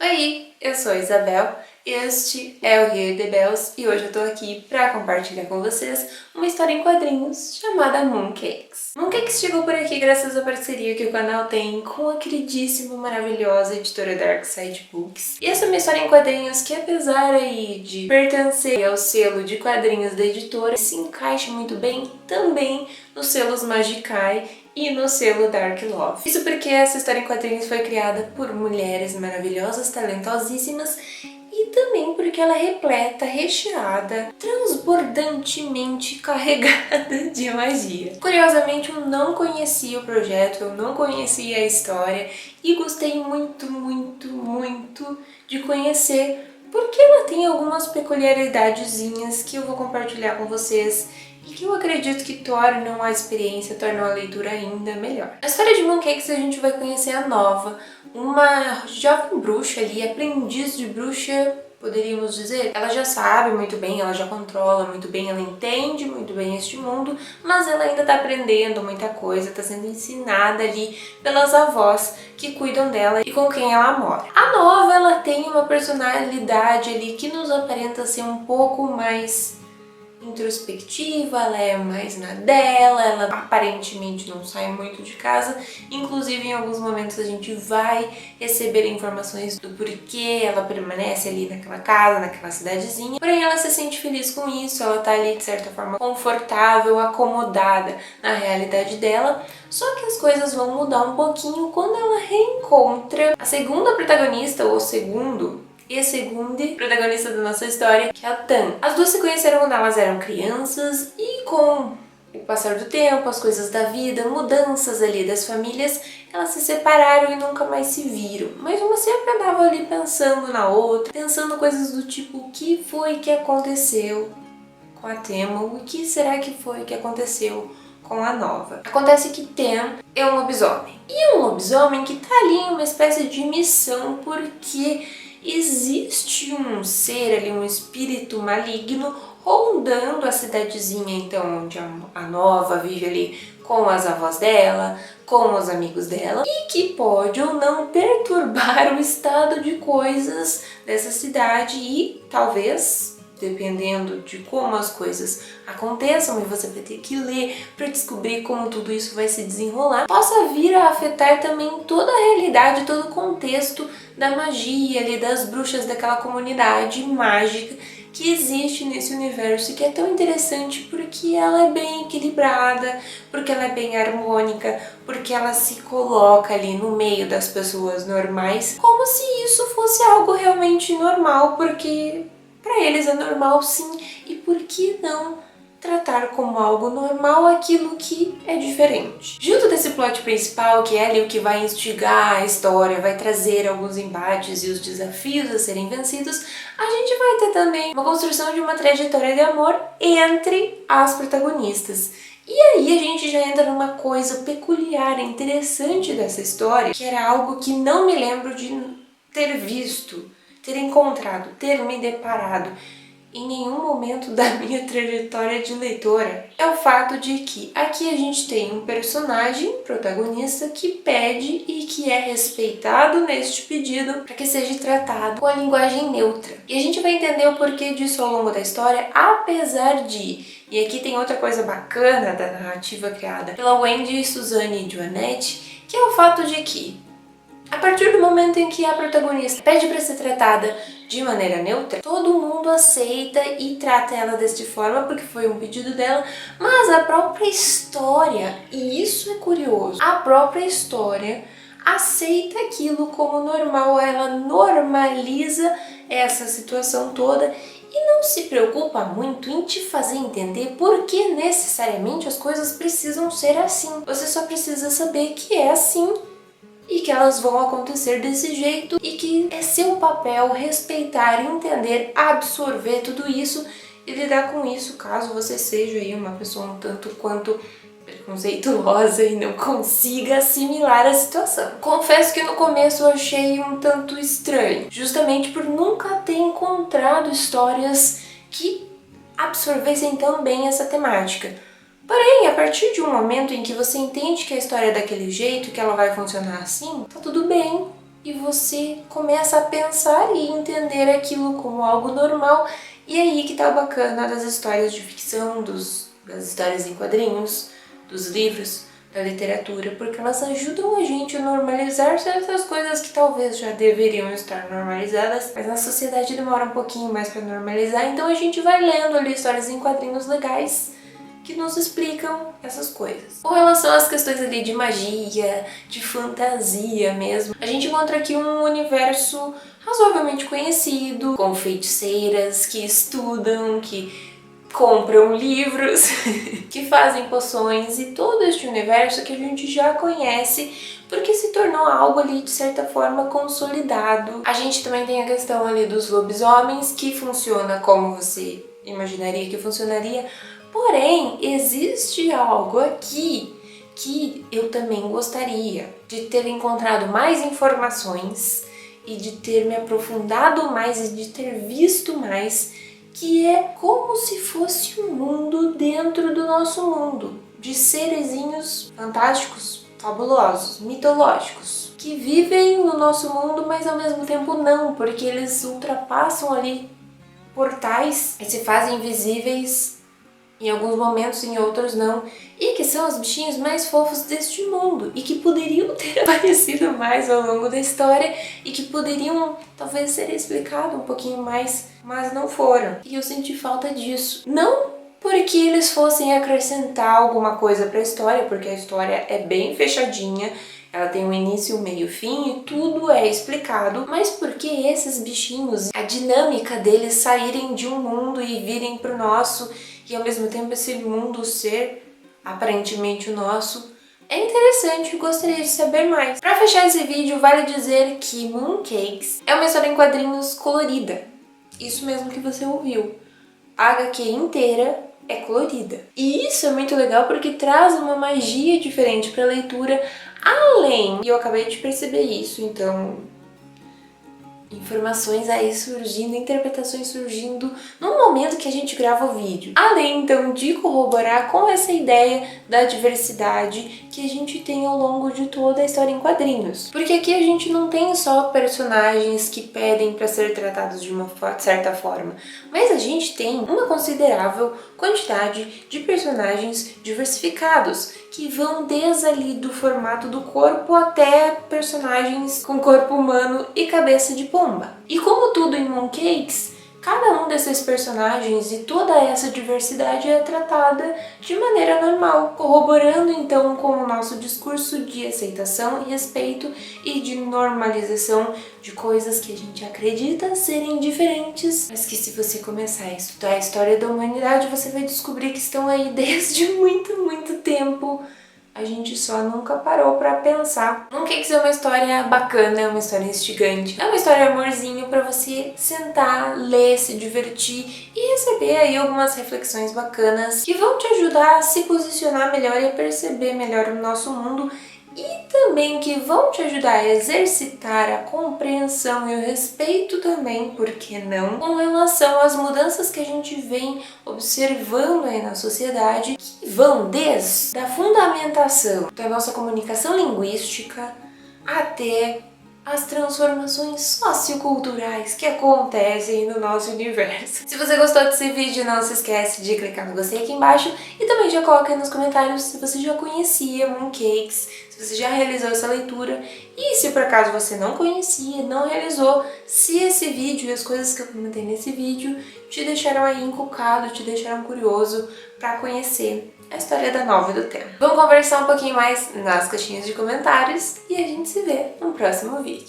Oi, eu sou a Isabel, este é o Here the Bells e hoje eu tô aqui pra compartilhar com vocês uma história em quadrinhos chamada Mooncakes. Mooncakes chegou por aqui graças à parceria que o canal tem com a queridíssima, maravilhosa editora Darkside Books. E essa é uma história em quadrinhos que, apesar aí de pertencer ao selo de quadrinhos da editora, se encaixa muito bem também nos selos Magicai e no selo Dark Love. Isso porque essa história em quadrinhos foi criada por mulheres maravilhosas, talentosíssimas, e também porque ela é repleta, recheada, transbordantemente carregada de magia. Curiosamente, eu não conhecia o projeto, eu não conhecia a história e gostei muito, muito, muito de conhecer, porque ela tem algumas peculiaridadezinhas que eu vou compartilhar com vocês e que eu acredito que tornam a experiência, tornam a leitura ainda melhor. Na história de Mooncakes a gente vai conhecer a Nova, uma jovem bruxa ali, aprendiz de bruxa, poderíamos dizer. Ela já sabe muito bem, ela já controla muito bem, ela entende muito bem este mundo, mas ela ainda está aprendendo muita coisa, está sendo ensinada ali pelas avós que cuidam dela e com quem ela mora. A Nova, ela tem uma personalidade ali que nos aparenta ser um pouco mais introspectiva, ela é mais na dela, ela aparentemente não sai muito de casa, inclusive em alguns momentos a gente vai receber informações do porquê ela permanece ali naquela casa, naquela cidadezinha, porém ela se sente feliz com isso, ela tá ali de certa forma confortável, acomodada na realidade dela, só que as coisas vão mudar um pouquinho quando ela reencontra a segunda protagonista, ou segundo e a segunda protagonista da nossa história, que é a Tan. As duas se conheceram quando elas eram crianças e com o passar do tempo, as coisas da vida, mudanças ali das famílias, elas se separaram e nunca mais se viram. Mas uma sempre andava ali pensando na outra, pensando coisas do tipo, o que foi que aconteceu com a Tema? O que será que foi que aconteceu com a Nova? Acontece que Tem é um lobisomem. E é um lobisomem que tá ali em uma espécie de missão porque existe um ser ali, um espírito maligno rondando a cidadezinha, então, onde a Nova vive ali com as avós dela, com os amigos dela, e que pode ou não perturbar o estado de coisas dessa cidade e talvez, dependendo de como as coisas aconteçam, e você vai ter que ler para descobrir como tudo isso vai se desenrolar, possa vir a afetar também toda a realidade, todo o contexto da magia ali, das bruxas daquela comunidade mágica que existe nesse universo e que é tão interessante porque ela é bem equilibrada, porque ela é bem harmônica, porque ela se coloca ali no meio das pessoas normais, como se isso fosse algo realmente normal, porque para eles é normal sim, e por que não tratar como algo normal aquilo que é diferente? Junto desse plot principal, que é ali o que vai instigar a história, vai trazer alguns embates e os desafios a serem vencidos, a gente vai ter também uma construção de uma trajetória de amor entre as protagonistas. E aí a gente já entra numa coisa peculiar, interessante dessa história, que era algo que não me lembro de ter visto, ter encontrado, ter me deparado em nenhum momento da minha trajetória de leitora, é o fato de que aqui a gente tem um personagem protagonista que pede e que é respeitado neste pedido para que seja tratado com a linguagem neutra. E a gente vai entender o porquê disso ao longo da história, apesar de... E aqui tem outra coisa bacana da narrativa criada pela Wendy, Suzanne e Joanette, que é o fato de que a partir do momento em que a protagonista pede para ser tratada de maneira neutra, todo mundo aceita e trata ela desta forma porque foi um pedido dela, mas a própria história, e isso é curioso, a própria história aceita aquilo como normal, ela normaliza essa situação toda e não se preocupa muito em te fazer entender por que necessariamente as coisas precisam ser assim. Você só precisa saber que é assim e que elas vão acontecer desse jeito e que é seu papel respeitar, entender, absorver tudo isso e lidar com isso caso você seja aí uma pessoa um tanto quanto preconceituosa e não consiga assimilar a situação. Confesso que no começo eu achei um tanto estranho, justamente por nunca ter encontrado histórias que absorvessem tão bem essa temática. Porém, a partir de um momento em que você entende que a história é daquele jeito, que ela vai funcionar assim, tá tudo bem. e você começa a pensar e entender aquilo como algo normal. E aí que tá o bacana das histórias de ficção, das histórias em quadrinhos, dos livros, da literatura, porque elas ajudam a gente a normalizar certas coisas que talvez já deveriam estar normalizadas, mas na sociedade demora um pouquinho mais para normalizar, então a gente vai lendo ali histórias em quadrinhos legais que nos explicam essas coisas. Com relação às questões ali de magia, de fantasia mesmo, a gente encontra aqui um universo razoavelmente conhecido, com feiticeiras que estudam, que compram livros, que fazem poções e todo este universo que a gente já conhece porque se tornou algo ali de certa forma consolidado. A gente também tem a questão ali dos lobisomens, que funciona como você imaginaria que funcionaria, porém existe algo aqui que eu também gostaria de ter encontrado mais informações e de ter me aprofundado mais e de ter visto mais, que é como se fosse um mundo dentro do nosso mundo, de serezinhos fantásticos, fabulosos, mitológicos, que vivem no nosso mundo, mas ao mesmo tempo não, porque eles ultrapassam ali portais e se fazem invisíveis em alguns momentos, em outros não, e que são os bichinhos mais fofos deste mundo e que poderiam ter aparecido mais ao longo da história e que poderiam talvez ser explicado um pouquinho mais, mas não foram. E eu senti falta disso. Não porque eles fossem acrescentar alguma coisa para a história, porque a história é bem fechadinha, ela tem um início, um meio, fim e tudo é explicado, mas porque esses bichinhos, a dinâmica deles saírem de um mundo e virem pro nosso, e ao mesmo tempo esse mundo ser aparentemente o nosso, é interessante e gostaria de saber mais. Para fechar esse vídeo, vale dizer que Mooncakes é uma história em quadrinhos colorida. Isso mesmo que você ouviu. A HQ inteira é colorida. E isso é muito legal porque traz uma magia diferente para a leitura, além, e eu acabei de perceber isso, então informações aí surgindo, interpretações surgindo no momento que a gente grava o vídeo. Além, então, de corroborar com essa ideia da diversidade que a gente tem ao longo de toda a história em quadrinhos. Porque aqui a gente não tem só personagens que pedem para ser tratados de uma certa forma, mas a gente tem uma considerável quantidade de personagens diversificados, que vão desde ali do formato do corpo até personagens com corpo humano e cabeça de pomba. E como tudo em Mooncakes, cada um desses personagens e toda essa diversidade é tratada de maneira normal, corroborando então com o nosso discurso de aceitação e respeito e de normalização de coisas que a gente acredita serem diferentes, mas que se você começar a estudar a história da humanidade, você vai descobrir que estão aí desde muito tempo. A gente só nunca parou pra pensar. Mooncakes é uma história bacana, é uma história instigante, é uma história amorzinho pra você sentar, ler, se divertir e receber aí algumas reflexões bacanas que vão te ajudar a se posicionar melhor e a perceber melhor o nosso mundo e também que vão te ajudar a exercitar a compreensão e o respeito também, por que não, com relação às mudanças que a gente vem observando aí na sociedade, que vão desde a fundamentação da nossa comunicação linguística até as transformações socioculturais que acontecem no nosso universo. Se você gostou desse vídeo, não se esquece de clicar no gostei aqui embaixo e também já coloca aí nos comentários se você já conhecia Mooncakes, se você já realizou essa leitura e se por acaso você não conhecia, não realizou, se esse vídeo e as coisas que eu comentei nesse vídeo te deixaram aí encucado, te deixaram curioso para conhecer a história da nova e do tema. Vamos conversar um pouquinho mais nas caixinhas de comentários e a gente se vê no próximo vídeo.